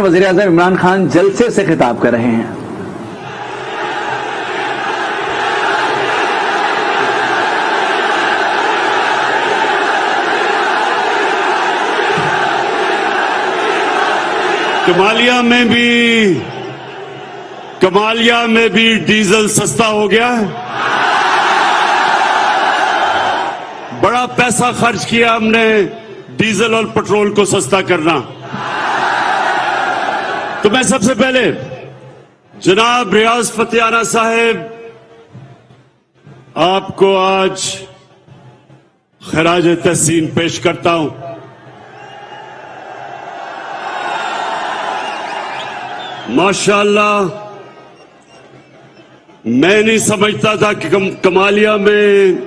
वज़ीर-ए-आज़म इमरान खान जलसे से खिताब कर रहे हैं। कमालिया में भी डीजल सस्ता हो गया है। बड़ा पैसा खर्च किया हमने डीजल और पेट्रोल को सस्ता करना। तो मैं सबसे पहले जनाब रियाज फतियाना साहब आपको आज खराज तहसीन पेश करता हूं। माशाअल्लाह, मैं नहीं समझता था कि कमालिया में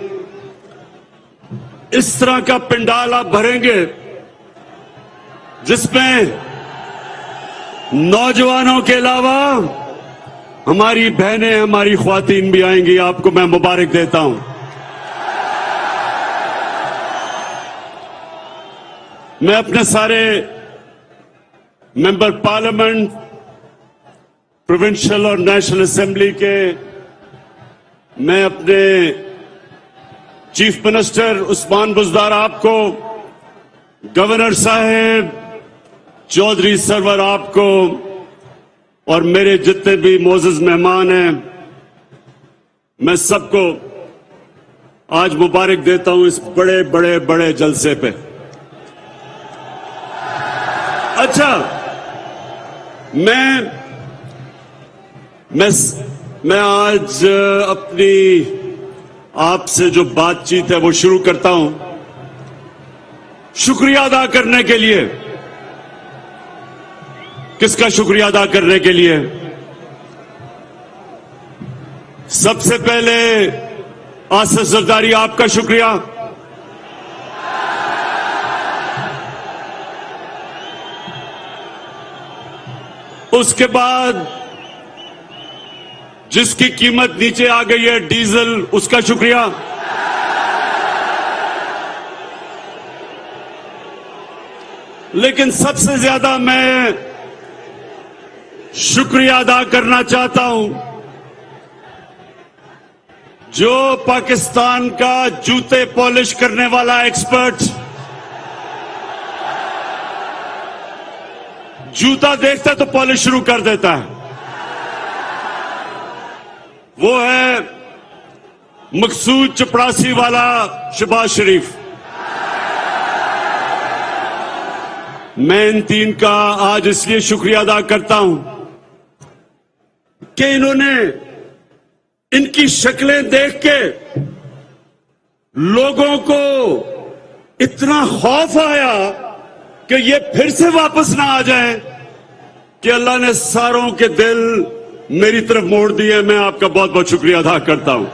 इस तरह का पंडाल आप भरेंगे जिसमें नौजवानों के अलावा हमारी बहनें, हमारी ख्वातीन भी आएंगी। आपको मैं मुबारक देता हूं। मैं अपने सारे मेंबर पार्लियामेंट, प्रोविंशियल और नेशनल असेंबली के, मैं अपने चीफ मिनिस्टर उस्मान बुज़दार आपको, गवर्नर साहब, चौधरी सरवर आपको और मेरे जितने भी मोअज़्ज़ज़ मेहमान हैं, मैं सबको आज मुबारक देता हूं इस बड़े बड़े बड़े जलसे पे। अच्छा, मैं आज अपनी आपसे जो बातचीत है वो शुरू करता हूं शुक्रिया अदा करने के लिए। किसका शुक्रिया अदा करने के लिए? सबसे पहले आसिफ जरदारी, आपका शुक्रिया। उसके बाद जिसकी कीमत नीचे आ गई है डीजल, उसका शुक्रिया। लेकिन सबसे ज्यादा मैं शुक्रिया अदा करना चाहता हूं जो पाकिस्तान का जूते पॉलिश करने वाला एक्सपर्ट, जूता देखता तो पॉलिश शुरू कर देता है, वो है मकसूद चपरासी वाला शहबाज शरीफ। मैं इन तीन का आज इसलिए शुक्रिया अदा करता हूं कि इन्होंने, इनकी शक्लें देख के लोगों को इतना खौफ आया कि ये फिर से वापस ना आ जाएं कि अल्लाह ने सारों के दिल मेरी तरफ मोड़ दिए। मैं आपका बहुत बहुत शुक्रिया अदा करता हूं।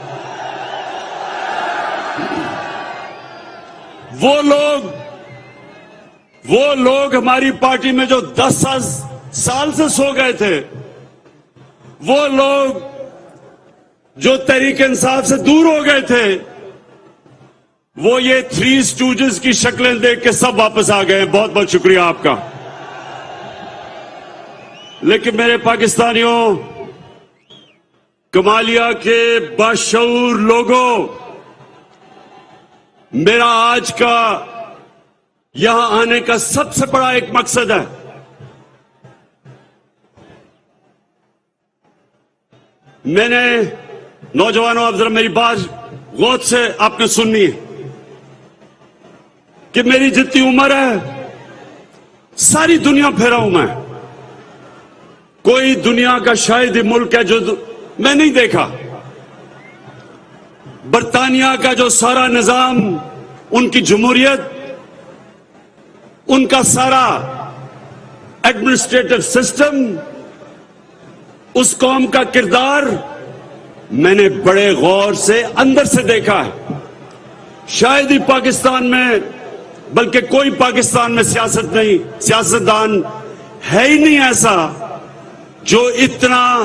वो लोग हमारी पार्टी में जो 10 साल से सो गए थे, वो लोग जो तहरीक इंसाफ से दूर हो गए थे, वो ये 3 स्टूजेस की शक्लें देख के सब वापस आ गए। बहुत बहुत शुक्रिया आपका। लेकिन मेरे पाकिस्तानियों, कमालिया के बाशऊर लोगों, मेरा आज का यहां आने का सबसे बड़ा एक मकसद है। मैंने, नौजवानों, अब जरा मेरी बात गौर से आपने सुननी है कि मेरी जितनी उम्र है सारी दुनिया फेरा हूं मैं। कोई दुनिया का शायद ही मुल्क है जो मैं नहीं देखा। बरतानिया का जो सारा निजाम, उनकी जमहूरियत, उनका सारा एडमिनिस्ट्रेटिव सिस्टम, उस कौम का किरदार मैंने बड़े गौर से अंदर से देखा है। शायद ही पाकिस्तान में, बल्कि कोई पाकिस्तान में सियासतदान है ही नहीं ऐसा जो इतना,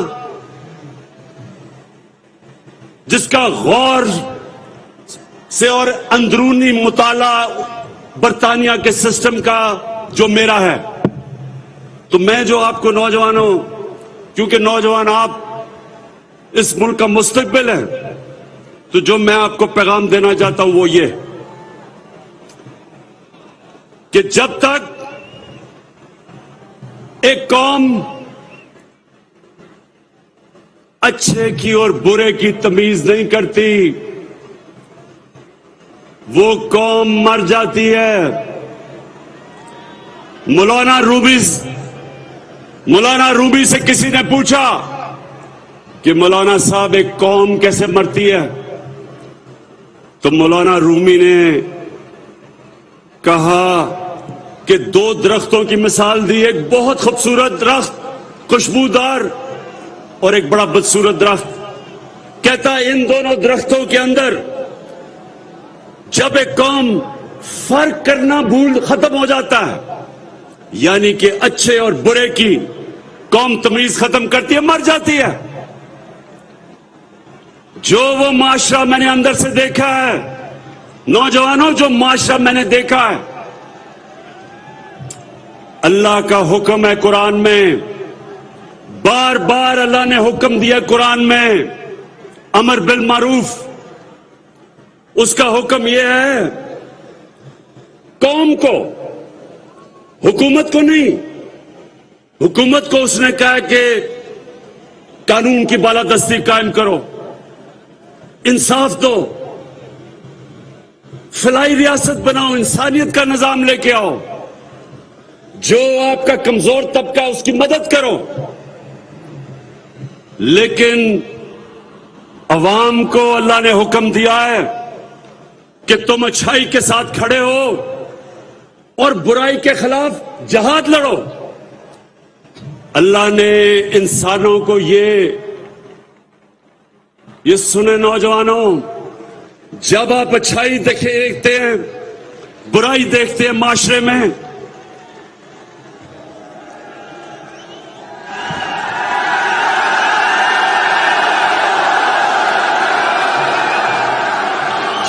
जिसका गौर से और अंदरूनी मुताला बरतानिया के सिस्टम का जो मेरा है। तो मैं जो आपको नौजवानों, क्योंकि नौजवान आप इस मुल्क का मुस्तकबिल है, तो जो मैं आपको पैगाम देना चाहता हूं वो ये कि जब तक एक कौम अच्छे की और बुरे की तमीज नहीं करती, वो कौम मर जाती है। मौलाना रूमी से किसी ने पूछा कि मौलाना साहब एक कौम कैसे मरती है, तो मौलाना रूमी ने कहा कि दो दरख्तों की मिसाल दी, एक बहुत खूबसूरत दरख्त खुशबूदार और एक बड़ा बदसूरत दरख्त। कहता इन दोनों दरख्तों के अंदर जब एक कौम फर्क करना खत्म हो जाता है, यानी कि अच्छे और बुरे की कौम तमीज खत्म करती है, मर जाती है। जो वो माशरा मैंने अंदर से देखा है, नौजवानों, जो माशरा मैंने देखा है, अल्लाह का हुक्म है कुरान में, बार बार अल्लाह ने हुक्म दिया कुरान में, अमर बिल मारूफ। उसका हुक्म यह है कौम को, हुकूमत को नहीं। हुकूमत को उसने कहा कि कानून की बालादस्ती कायम करो, इंसाफ दो, फलाई रियासत बनाओ, इंसानियत का निजाम लेके आओ, जो आपका कमजोर तबका उसकी मदद करो। लेकिन अवाम को अल्लाह ने हुक्म दिया है कि तुम अच्छाई के साथ खड़े हो और बुराई के खिलाफ जहाद लड़ो। अल्लाह ने इंसानों को ये सुने नौजवानों, जब आप अच्छाई देखते हैं, बुराई देखते हैं माशरे में,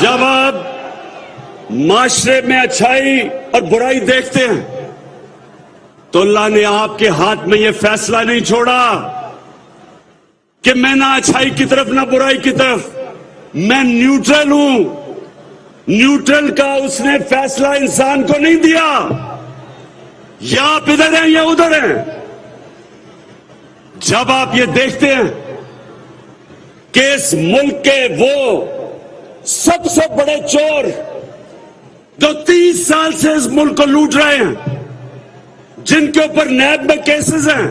जब आप माशरे में अच्छाई और बुराई देखते हैं, तो अल्लाह ने आपके हाथ में यह फैसला नहीं छोड़ा कि मैं ना अच्छाई की तरफ ना बुराई की तरफ, मैं न्यूट्रल हूं। न्यूट्रल का उसने फैसला इंसान को नहीं दिया, या आप इधर हैं या उधर हैं। जब आप ये देखते हैं कि इस मुल्क के वो सबसे बड़े चोर जो 30 साल से इस मुल्क को लूट रहे हैं, जिनके ऊपर नैब में केसेस हैं,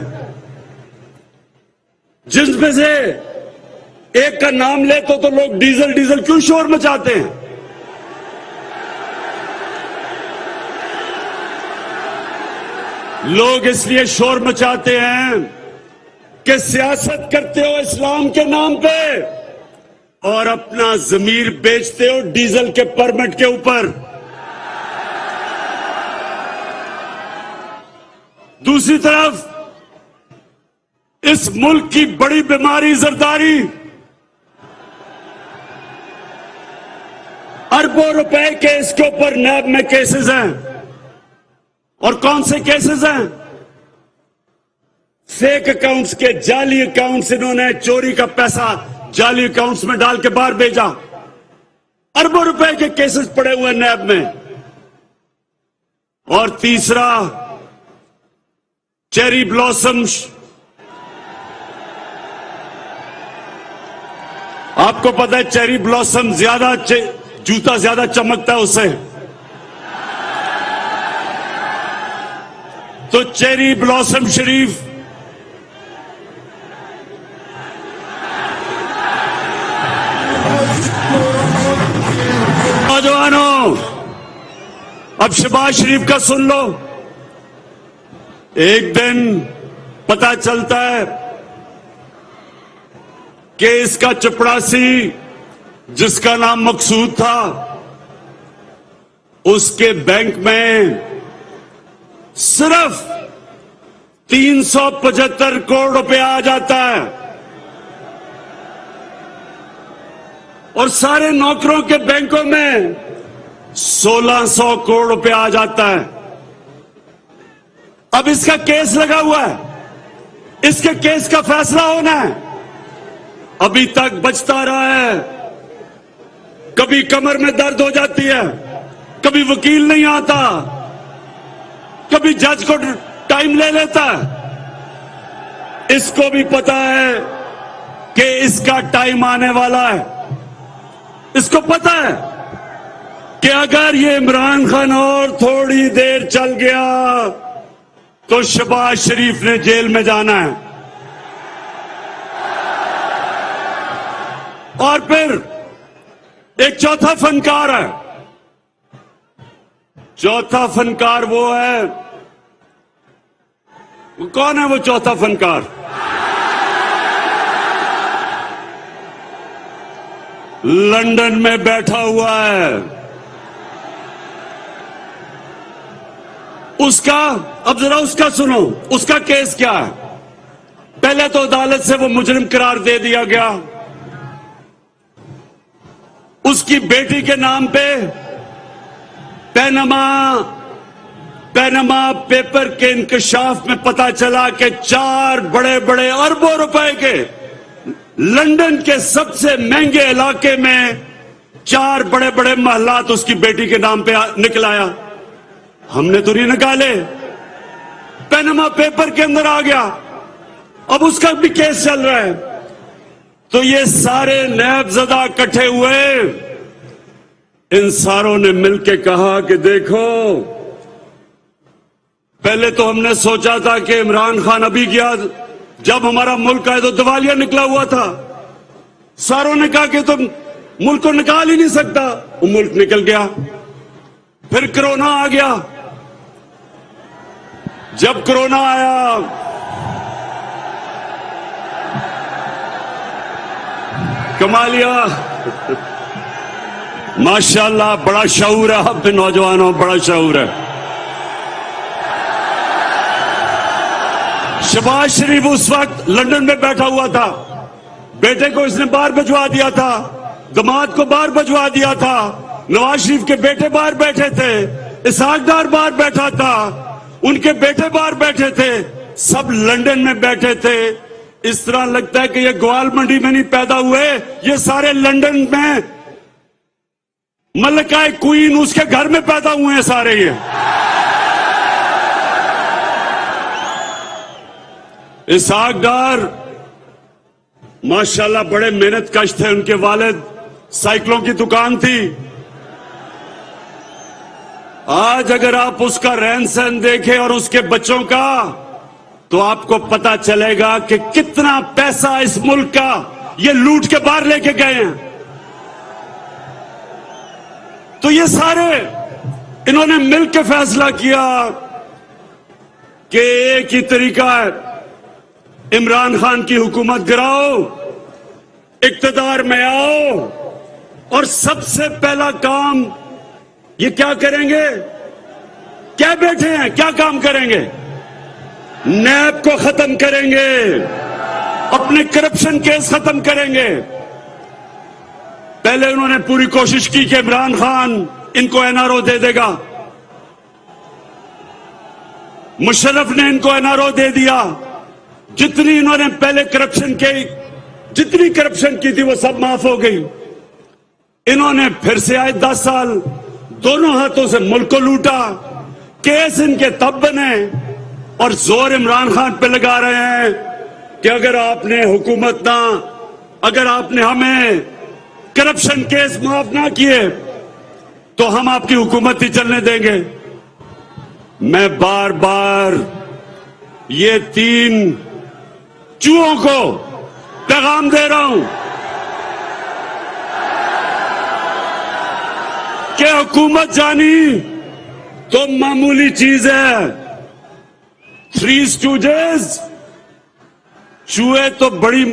जिसमें से एक का नाम ले तो लोग डीजल डीजल क्यों शोर मचाते हैं। लोग इसलिए शोर मचाते हैं कि सियासत करते हो इस्लाम के नाम पे और अपना जमीर बेचते हो डीजल के परमिट के ऊपर। दूसरी तरफ इस मुल्क की बड़ी बीमारी जरदारी, अरबों रुपए के इसके ऊपर नैब में केसेस हैं। और कौन से केसेस हैं? फेक अकाउंट्स के, जाली अकाउंट्स, इन्होंने चोरी का पैसा जाली अकाउंट्स में डाल के बाहर भेजा। अरबों रुपए के केसेस पड़े हुए नैब में। और तीसरा, चेरी ब्लॉसम्स। आपको पता है चेरी ब्लॉसम ज्यादा, जूता ज्यादा चमकता है उससे। तो चेरी ब्लॉसम शरीफ नौजवानों, अब शहबाज शरीफ का सुन लो। एक दिन पता चलता है कि इसका चपड़ासी, जिसका नाम मकसूद था, उसके बैंक में सिर्फ 375 करोड़ रुपया आ जाता है और सारे नौकरों के बैंकों में 1600 करोड़ रुपया आ जाता है। अब इसका केस लगा हुआ है, इसके केस का फैसला होना है। अभी तक बचता रहा है, कभी कमर में दर्द हो जाती है, कभी वकील नहीं आता, कभी जज को टाइम ले लेता है। इसको भी पता है कि इसका टाइम आने वाला है। इसको पता है कि अगर ये इमरान खान और थोड़ी देर चल गया तो शहबाज शरीफ ने जेल में जाना है। और फिर एक चौथा फनकार है। चौथा फनकार वो है, वो कौन है वो चौथा फनकार? लंदन में बैठा हुआ है। उसका, अब जरा उसका सुनो, उसका केस क्या है? पहले तो अदालत से वो मुजरिम करार दे दिया गया। उसकी बेटी के नाम पे पैनामा पेपर के इंकशाफ में पता चला कि 4 बड़े बड़े अरबों रुपए के लंदन के सबसे महंगे इलाके में 4 बड़े बड़े महलात उसकी बेटी के नाम पे निकल आया। हमने तो नहीं निकाले, पैनामा पेपर के अंदर आ गया। अब उसका भी केस चल रहा है। तो ये सारे नैबज़दा इकट्ठे हुए, इन सारों ने मिलकर कहा कि देखो, पहले तो हमने सोचा था कि इमरान खान अभी गया, जब हमारा मुल्क आए तो दिवालिया निकला हुआ था। सारों ने कहा कि तुम मुल्क को निकाल ही नहीं सकता, वो मुल्क निकल गया। फिर कोरोना आ गया। जब कोरोना आया, कमालिया, माशाल्लाह, बड़ा शऊर है आप नौजवानों, बड़ा शऊर है। शहबाज शरीफ उस वक्त लंदन में बैठा हुआ था। बेटे को इसने बाहर भिजवा दिया था, दामाद को बाहर भिजवा दिया था, नवाज शरीफ के बेटे बाहर बैठे थे, इसहाक डार बाहर बैठा था, उनके बेटे बाहर बैठे थे, सब लंदन में बैठे थे। इस तरह लगता है कि ये ग्वाल मंडी में नहीं पैदा हुए, ये सारे लंदन में मल्लिका क्वीन उसके घर में पैदा हुए हैं सारे। ये इसहाक डार माशाल्लाह बड़े मेहनत कश थे। उनके वालिद साइकिलों की दुकान थी। आज अगर आप उसका रहन सहन देखें और उसके बच्चों का, तो आपको पता चलेगा कि कितना पैसा इस मुल्क का ये लूट के बाहर लेके गए हैं। तो ये सारे इन्होंने मिलकर फैसला किया कि एक ही तरीका है, इमरान खान की हुकूमत गिराओ, इक्तदार में आओ, और सबसे पहला काम ये क्या करेंगे? क्या बैठे हैं, क्या काम करेंगे? नैब को खत्म करेंगे, अपने करप्शन केस खत्म करेंगे। पहले उन्होंने पूरी कोशिश की कि इमरान खान इनको एनआरओ दे देगा। मुशर्रफ ने इनको एनआरओ दे दिया। जितनी इन्होंने पहले जितनी करप्शन की थी वो सब माफ हो गई। इन्होंने फिर से आए 10 साल दोनों हाथों से मुल्क को लूटा। केस इनके तब बने और जोर इमरान खान पे लगा रहे हैं कि अगर आपने अगर आपने हमें करप्शन केस माफ ना किए तो हम आपकी हुकूमत ही चलने देंगे। मैं बार बार ये 3 चूहों को पैगाम दे रहा हूं कि हुकूमत जानी तो मामूली चीज है। 3 स्टूजेस, चूहे तो बड़ी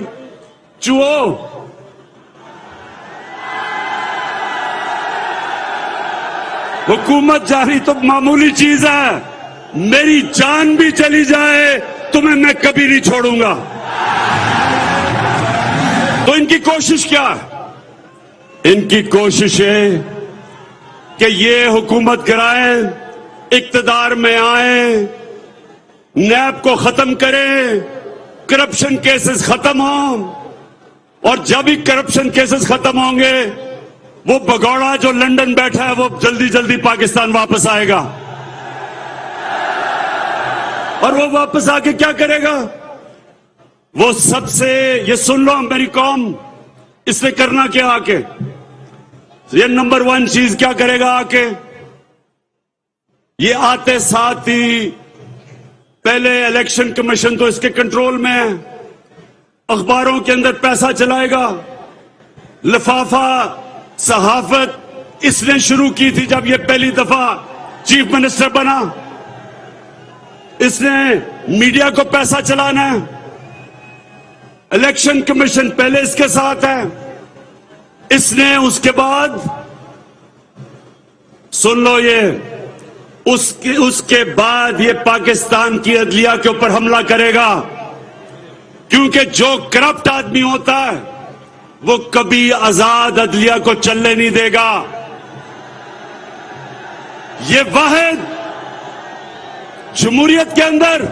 चूहो, हुकूमत जानी तो मामूली चीज है। मेरी जान भी चली जाए तुम्हें मैं कभी नहीं छोड़ूंगा। तो इनकी कोशिश क्या है? इनकी कोशिश है कि ये हुकूमत गिराएं, इक्तदार में आए नैब को खत्म करें, करप्शन केसेस खत्म हों, और जब भी करप्शन केसेस खत्म होंगे वो भगौड़ा जो लंदन बैठा है वो जल्दी जल्दी पाकिस्तान वापस आएगा। और वो वापस आके क्या करेगा? वो सबसे, ये सुन लो मेरी कौम, इसने करना क्या आके, ये नंबर 1 चीज क्या करेगा आके, ये आते साथ ही पहले इलेक्शन कमीशन तो इसके कंट्रोल में है, अखबारों के अंदर पैसा चलाएगा, लिफाफा सहाफत इसने शुरू की थी जब ये पहली दफा चीफ मिनिस्टर बना, इसने मीडिया को पैसा चलाना है, इलेक्शन कमीशन पहले इसके साथ है, इसने उसके बाद सुन लो ये उसके बाद ये पाकिस्तान की अदलिया के ऊपर हमला करेगा, क्योंकि जो करप्ट आदमी होता है वो कभी आजाद अदलिया को चलने नहीं देगा। ये वाहिद जमहूरियत के अंदर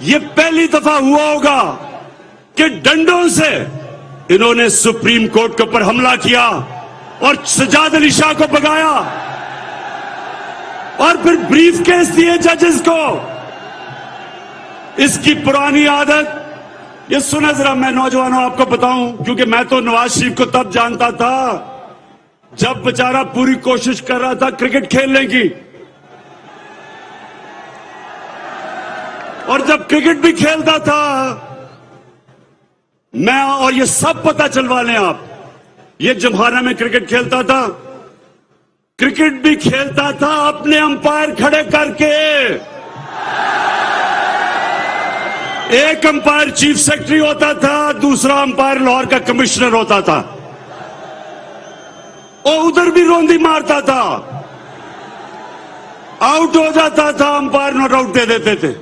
ये पहली दफा हुआ होगा कि डंडों से इन्होंने सुप्रीम कोर्ट के ऊपर हमला किया और सजाद अली शाह को भगाया और फिर ब्रीफ केस दिए जजेस को। इसकी पुरानी आदत, ये सुना जरा, मैं नौजवानों आपको बताऊं, क्योंकि मैं तो नवाज शरीफ को तब जानता था जब बेचारा पूरी कोशिश कर रहा था क्रिकेट खेलने की, और जब क्रिकेट भी खेलता था मैं, और ये सब पता चलवा लें आप, ये जमखाना में क्रिकेट खेलता था, क्रिकेट भी खेलता था अपने अंपायर खड़े करके। एक अंपायर चीफ सेक्रेटरी होता था, दूसरा अंपायर लाहौर का कमिश्नर होता था, और उधर भी रोंदी मारता था, आउट हो जाता था अंपायर, नॉट आउट दे देते थे।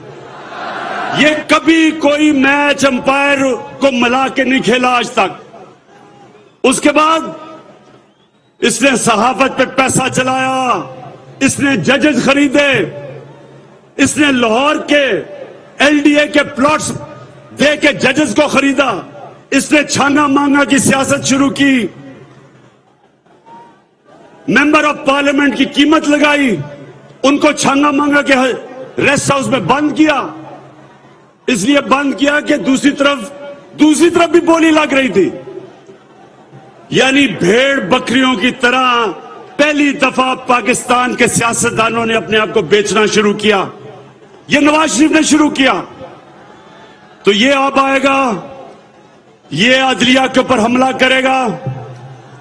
ये कभी कोई मैच अंपायर को मिला के नहीं खेला आज तक। उसके बाद इसने सहाफत पे पैसा चलाया, इसने जजेस खरीदे, इसने लाहौर के एलडीए के प्लॉट्स दे के जजेस को खरीदा, इसने छांगा मांगा की सियासत शुरू की, मेंबर ऑफ पार्लियामेंट की कीमत लगाई, उनको छांगा मांगा के रेस्ट हाउस में बंद किया। इसलिए बंद किया कि दूसरी तरफ भी बोली लग रही थी। यानी भेड़ बकरियों की तरह पहली दफा पाकिस्तान के सियासतदानों ने अपने आप को बेचना शुरू किया। ये नवाज शरीफ ने शुरू किया, तो ये अब आएगा, ये अदलिया के ऊपर हमला करेगा।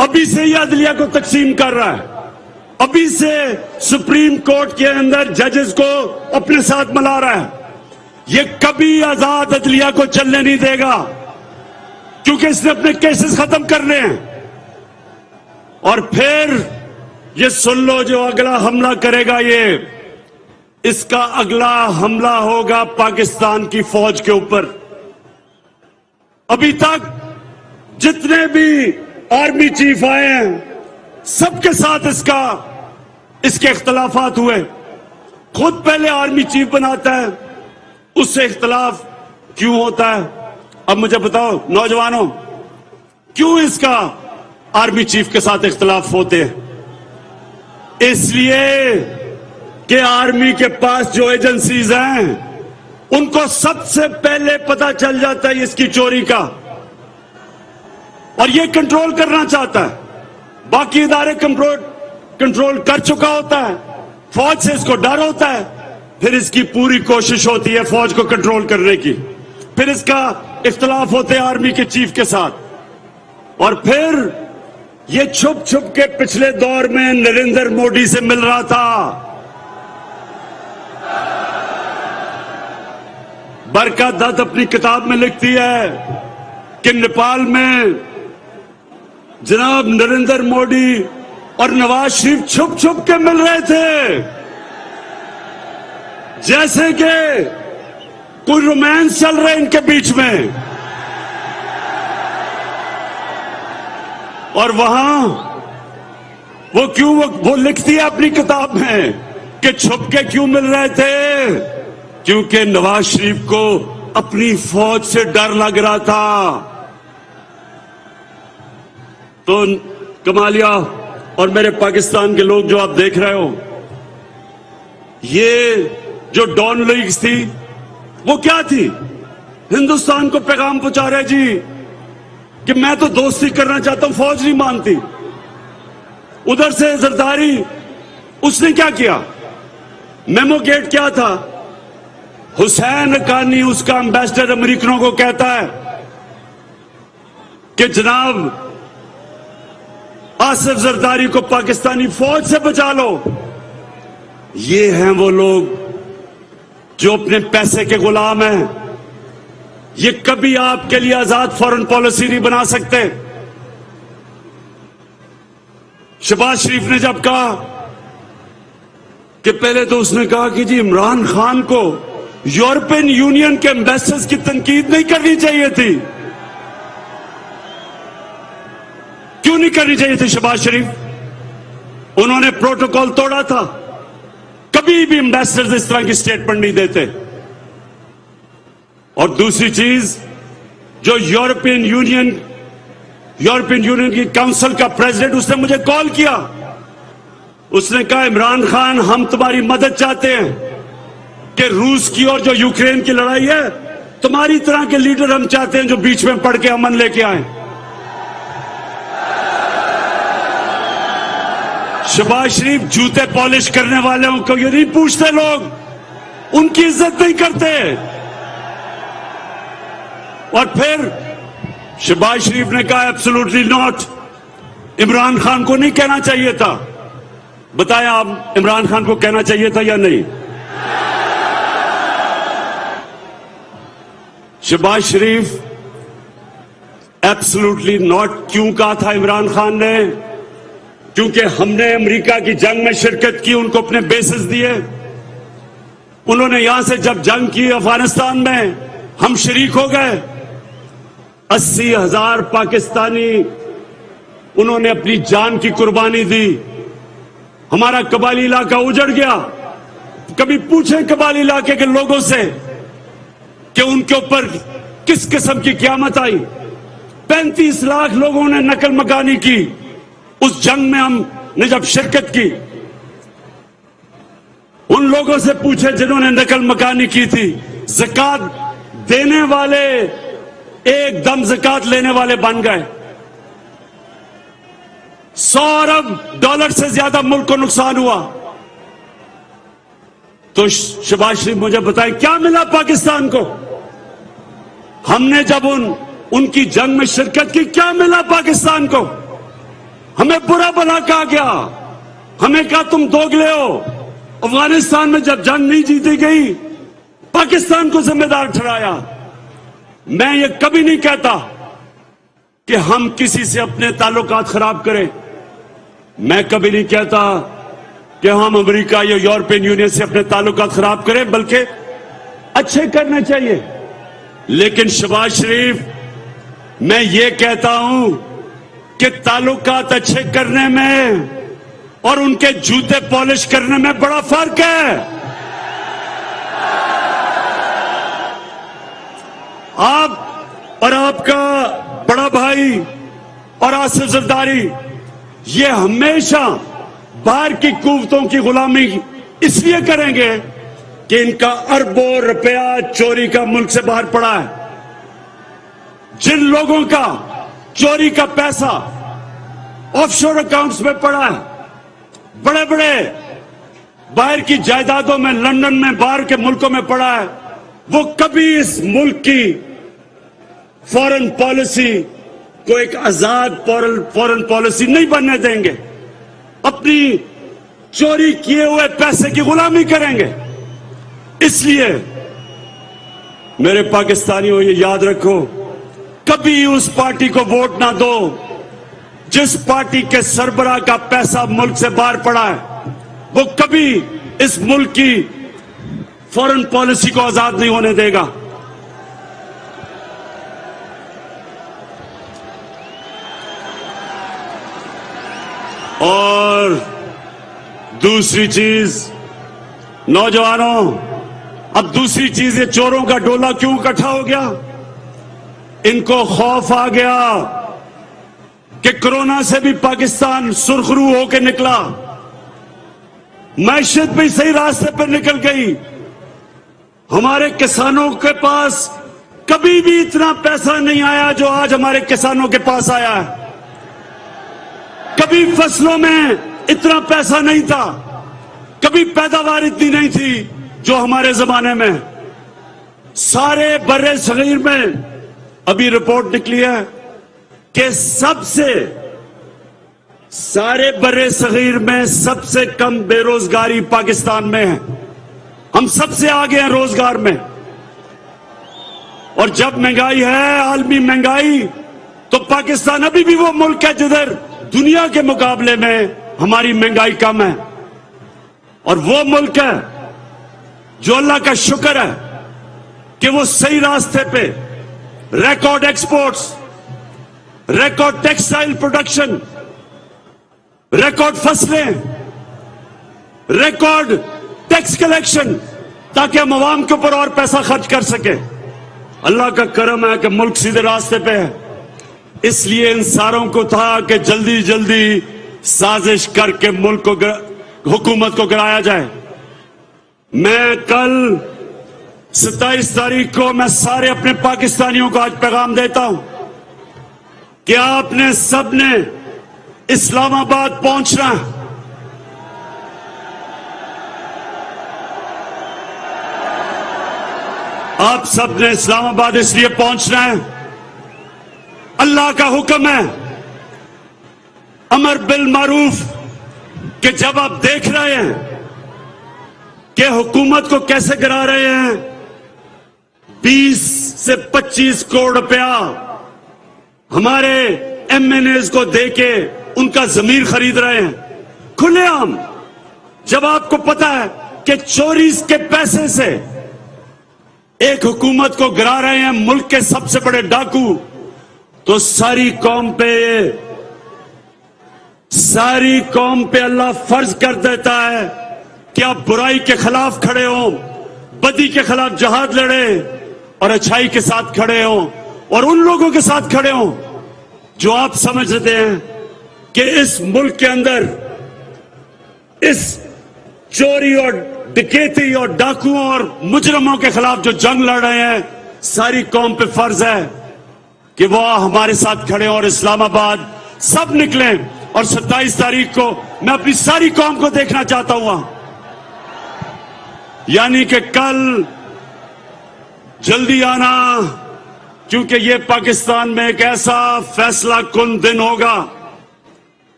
अभी से ये अदलिया को तकसीम कर रहा है, अभी से सुप्रीम कोर्ट के अंदर जजेस को अपने साथ मिला रहा है। ये कभी आजाद अदलिया को चलने नहीं देगा, क्योंकि इसने अपने केसेस खत्म करने हैं। और फिर ये सुन लो, जो अगला हमला करेगा, ये इसका अगला हमला होगा पाकिस्तान की फौज के ऊपर। अभी तक जितने भी आर्मी चीफ आए हैं, सबके साथ इसके इख्तलाफात हुए। खुद पहले आर्मी चीफ बनाता है, उससे इख्तलाफ क्यों होता है? अब मुझे बताओ नौजवानों, क्यों इसका आर्मी चीफ के साथ इख्तलाफ होते हैं? इसलिए कि आर्मी के पास जो एजेंसीज हैं, उनको सबसे पहले पता चल जाता है इसकी चोरी का, और ये कंट्रोल करना चाहता है। बाकी इदारे कंट्रोल कर चुका होता है, फौज से इसको डर होता है, फिर इसकी पूरी कोशिश होती है फौज को कंट्रोल करने की। फिर इसका इख्तलाफ होते हैं आर्मी के चीफ के साथ, और फिर ये छुप छुप के पिछले दौर में नरेंद्र मोदी से मिल रहा था। बरकत दत्त अपनी किताब में लिखती है कि नेपाल में जनाब नरेंद्र मोदी और नवाज शरीफ छुप छुप के मिल रहे थे, जैसे कि कोई रोमांस चल रहा है इनके बीच में। और वहां वो लिखती है अपनी किताब में कि छुप के क्यों मिल रहे थे, क्योंकि नवाज शरीफ को अपनी फौज से डर लग रहा था। तो कमालिया और मेरे पाकिस्तान के लोग जो आप देख रहे हो, ये जो डॉन लीग्स थी वो क्या थी? हिंदुस्तान को पैगाम पहुंचा रहे जी कि मैं तो दोस्ती करना चाहता हूं, फौज नहीं मानती। उधर से जरदारी, उसने क्या किया? मेमो गेट क्या था? हुसैन हक्कानी उसका एम्बेसडर अमेरिकनों को कहता है कि जनाब आसिफ जरदारी को पाकिस्तानी फौज से बचा लो। ये हैं वो लोग जो अपने पैसे के गुलाम हैं। ये कभी आपके लिए आजाद फॉरेन पॉलिसी नहीं बना सकते। शहबाज शरीफ ने जब कहा कि पहले तो उसने कहा कि जी इमरान खान को यूरोपियन यूनियन के एम्बेसडर्स की तनकीद नहीं करनी चाहिए थी। क्यों नहीं करनी चाहिए थी शहबाज शरीफ? उन्होंने प्रोटोकॉल तोड़ा था। कभी भी एम्बेसडर्स इस तरह की स्टेटमेंट नहीं देते। और दूसरी चीज, जो यूरोपियन यूनियन की काउंसिल का प्रेसिडेंट, उसने मुझे कॉल किया। उसने कहा इमरान खान, हम तुम्हारी मदद चाहते हैं कि रूस की और जो यूक्रेन की लड़ाई है, तुम्हारी तरह के लीडर हम चाहते हैं जो बीच में पड़ के अमन लेके आए। शहबाज शरीफ जूते पॉलिश करने वालों को ये नहीं पूछते, लोग उनकी इज्जत नहीं करते। और फिर शहबाज शरीफ ने कहा एब्सोल्युटली नॉट, इमरान खान को नहीं कहना चाहिए था। बताया आप, इमरान खान को कहना चाहिए था या नहीं? शहबाज शरीफ एब्सोल्युटली नॉट क्यों कहा था इमरान खान ने? क्योंकि हमने अमेरिका की जंग में शिरकत की, उनको अपने बेसिस दिए। उन्होंने यहां से जब जंग की अफगानिस्तान में, हम शरीक हो गए। 80,000 पाकिस्तानी उन्होंने अपनी जान की कुर्बानी दी। हमारा कबाली इलाका उजड़ गया। कभी पूछें कबाली इलाके के लोगों से कि उनके ऊपर किस किस्म की क़यामत आई। 35 लाख लोगों ने नकल मकानी की उस जंग में हमने जब शिरकत की। उन लोगों से पूछे जिन्होंने नकल मकानी की थी। ज़कात देने वाले एकदम ज़कात लेने वाले बन गए। $100 अरब से ज्यादा मुल्क को नुकसान हुआ। तो शहबाज शरीफ मुझे बताएं क्या मिला पाकिस्तान को? हमने जब उनकी जंग में शिरकत की, क्या मिला पाकिस्तान को? हमें बुरा भला कहा गया, हमें कहा तुम दोगले हो। अफगानिस्तान में जब जंग नहीं जीती गई, पाकिस्तान को जिम्मेदार ठहराया। मैं ये कभी नहीं कहता कि हम किसी से अपने ताल्लुकात खराब करें। मैं कभी नहीं कहता कि हम अमेरिका या यूरोपियन यूनियन से अपने ताल्लुकात खराब करें, बल्कि अच्छे करने चाहिए। लेकिन शहबाज शरीफ, मैं ये कहता हूं कि ताल्लुकात अच्छे करने में और उनके जूते पॉलिश करने में बड़ा फर्क है। आप और आपका बड़ा भाई और आसिफ जरदारी ये हमेशा बाहर की कुव्वतों की गुलामी इसलिए करेंगे कि इनका अरबों रुपया चोरी का मुल्क से बाहर पड़ा है। जिन लोगों का चोरी का पैसा ऑफशोर अकाउंट्स में पड़ा है, बड़े बड़े बाहर की जायदादों में, लंदन में, बाहर के मुल्कों में पड़ा है, वो कभी इस मुल्क की फॉरेन पॉलिसी को एक आजाद फॉरेन पॉलिसी नहीं बनने देंगे। अपनी चोरी किए हुए पैसे की गुलामी करेंगे। इसलिए मेरे पाकिस्तानियों, ये याद रखो, कभी उस पार्टी को वोट ना दो जिस पार्टी के सरबराह का पैसा मुल्क से बाहर पड़ा है। वो कभी इस मुल्क की फॉरेन पॉलिसी को आजाद नहीं होने देगा। और दूसरी चीज, नौजवानों, अब दूसरी चीज, ये चोरों का डोला क्यों इकट्ठा हो गया? इनको खौफ आ गया कि कोरोना से भी पाकिस्तान सुरखरू होकर निकला, मैशत भी सही रास्ते पर निकल गई। हमारे किसानों के पास कभी भी इतना पैसा नहीं आया जो आज हमारे किसानों के पास आया है। कभी फसलों में इतना पैसा नहीं था, कभी पैदावार इतनी नहीं थी जो हमारे जमाने में। सारे बर्रे सगीर में अभी रिपोर्ट निकली है कि सारे बर्रे सगीर में सबसे कम बेरोजगारी पाकिस्तान में है। हम सबसे आगे हैं रोजगार में। और जब महंगाई है, आलमी महंगाई, तो पाकिस्तान अभी भी वो मुल्क है जिधर दुनिया के मुकाबले में हमारी महंगाई कम है। और वो मुल्क है जो अल्लाह का शुक्र है कि वो सही रास्ते पे, record exports, record textile production, record फसलें, रिकॉर्ड टैक्स कलेक्शन, ताकि हम आवाम के ऊपर और पैसा खर्च कर सके। अल्लाह का करम है कि मुल्क सीधे रास्ते पे है। इसलिए इन सारों को था कि जल्दी जल्दी साजिश करके मुल्क को, हुकूमत को गिराया जाए। मैं कल 27 तारीख को मैं सारे अपने पाकिस्तानियों को आज पैगाम देता हूं कि आपने सबने इस्लामाबाद पहुंचना है। आप सबने इस्लामाबाद इसलिए पहुंचना है, अल्लाह का हुक्म है, अमर बिल मारूफ, कि जब आप देख रहे हैं कि हुकूमत को कैसे गिरा रहे हैं, 20 से 25 करोड़ रुपया हमारे एमएनएज को देके उनका जमीर खरीद रहे हैं खुलेआम। जब आपको पता है कि चोरी के पैसे से एक हुकूमत को गिरा रहे हैं मुल्क के सबसे बड़े डाकू, तो सारी कौम पे अल्लाह फर्ज कर देता है कि आप बुराई के खिलाफ खड़े हो, बदी के खिलाफ जहाद लड़े और अच्छाई के साथ खड़े हो, और उन लोगों के साथ खड़े हो जो आप समझते हैं कि इस मुल्क के अंदर इस चोरी और डकैती और डाकुओं और मुजरमों के खिलाफ जो जंग लड़ रहे हैं, सारी कौम पे फर्ज है कि वो हमारे साथ खड़े और इस्लामाबाद सब निकले। और 27 तारीख को मैं अपनी सारी कौम को देखना चाहता हूं वहां, यानी कि कल जल्दी आना, क्योंकि ये पाकिस्तान में एक ऐसा फैसला कुन दिन होगा,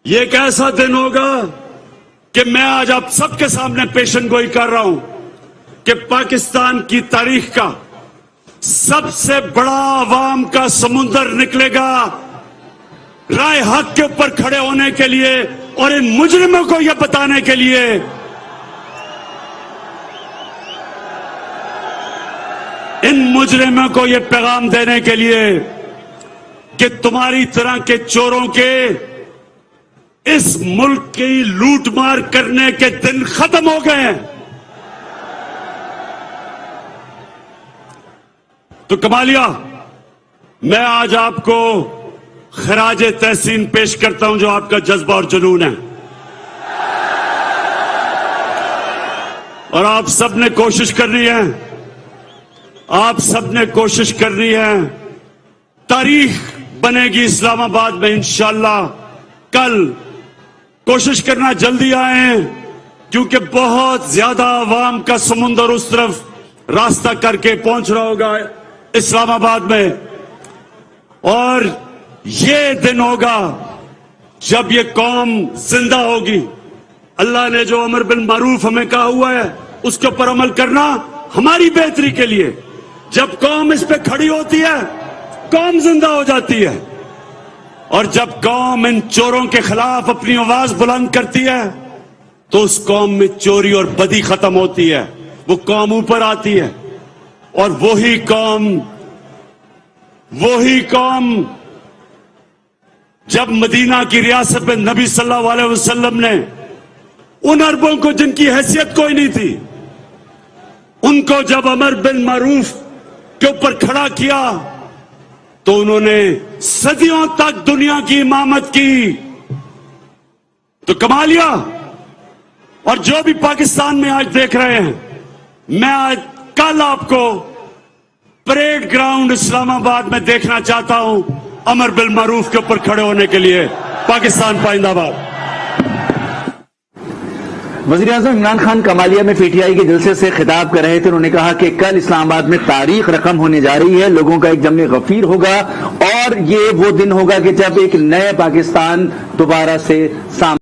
ये एक ऐसा दिन होगा कि मैं आज आप सबके सामने पेशन गोई कर रहा हूं कि पाकिस्तान की तारीख का सबसे बड़ा अवाम का समुंदर निकलेगा राय हक के ऊपर खड़े होने के लिए और इन मुजरिमों को यह बताने के लिए इन मुजरिमों को यह पैगाम देने के लिए कि तुम्हारी तरह के चोरों के इस मुल्क की लूटमार करने के दिन खत्म हो गए हैं। तो कमालिया, मैं आज आपको खराज तहसीन पेश करता हूं जो आपका जज्बा और जुनून है। और आप सबने कोशिश करनी है, आप सबने कोशिश करनी है, तारीख बनेगी इस्लामाबाद में इंशाअल्लाह। कल कोशिश करना जल्दी आए, क्योंकि बहुत ज्यादा अवाम का समुंदर उस तरफ रास्ता करके पहुंच रहा होगा इस्लामाबाद में। और ये दिन होगा जब ये कौम जिंदा होगी। अल्लाह ने जो अमर बिल मारूफ हमें कहा हुआ है उसके ऊपर अमल करना हमारी बेहतरी के लिए। जब कौम इस पे खड़ी होती है, कौम जिंदा हो जाती है। और जब कौम इन चोरों के खिलाफ अपनी आवाज बुलंद करती है, तो उस कौम में चोरी और बदी खत्म होती है, वो कौम ऊपर आती है। और वही कौम जब मदीना की रियासत में नबी सल्लल्लाहु अलैहि वसल्लम ने उन अरबों को जिनकी हैसियत कोई नहीं थी, उनको जब अमर बिन मारूफ के ऊपर खड़ा किया तो उन्होंने सदियों तक दुनिया की इमामत की, तो कमा लिया। और जो भी पाकिस्तान में आज देख रहे हैं, मैं आज कल आपको परेड ग्राउंड इस्लामाबाद में देखना चाहता हूं, अमर बिन मारूफ के ऊपर खड़े होने के लिए। पाकिस्तान पाइंदाबाद। वज़ीर आज़म इमरान खान कमालिया में पीटीआई के जलसे से खिताब कर रहे थे। उन्होंने कहा कि कल इस्लामाबाद में तारीख रकम होने जा रही है, लोगों का एक जम्मे गफीर होगा और ये वो दिन होगा कि जब एक नए पाकिस्तान दोबारा से सामने